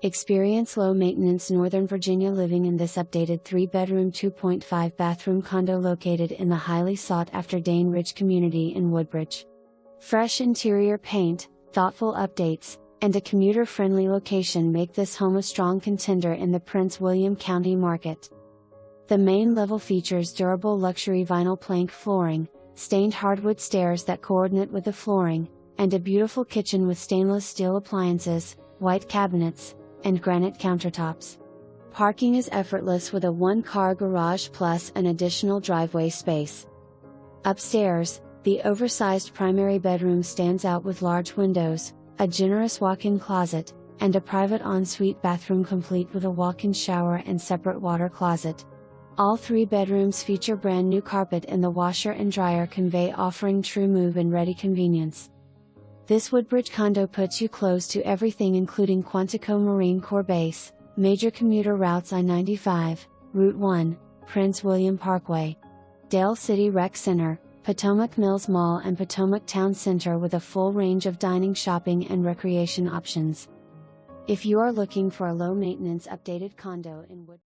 Experience low-maintenance Northern Virginia living in this updated 3-bedroom 2.5-bathroom condo located in the highly sought-after Dane Ridge community in Woodbridge. Fresh interior paint, thoughtful updates, and a commuter-friendly location make this home a strong contender in the Prince William County market. The main level features durable luxury vinyl plank flooring, stained hardwood stairs that coordinate with the flooring, and a beautiful kitchen with stainless steel appliances, white cabinets, and granite countertops. Parking is effortless with a one-car garage plus an additional driveway space. Upstairs, the oversized primary bedroom stands out with large windows, a generous walk-in closet, and a private ensuite bathroom complete with a walk-in shower and separate water closet. All 3 bedrooms feature brand new carpet in the washer and dryer convey, offering true move-in ready convenience. This Woodbridge condo puts you close to everything, including Quantico Marine Corps Base, major commuter routes I-95, Route 1, Prince William Parkway, Dale City Rec Center, Potomac Mills Mall and Potomac Town Center, with a full range of dining, shopping and recreation options. If you are looking for a low-maintenance updated condo in Woodbridge,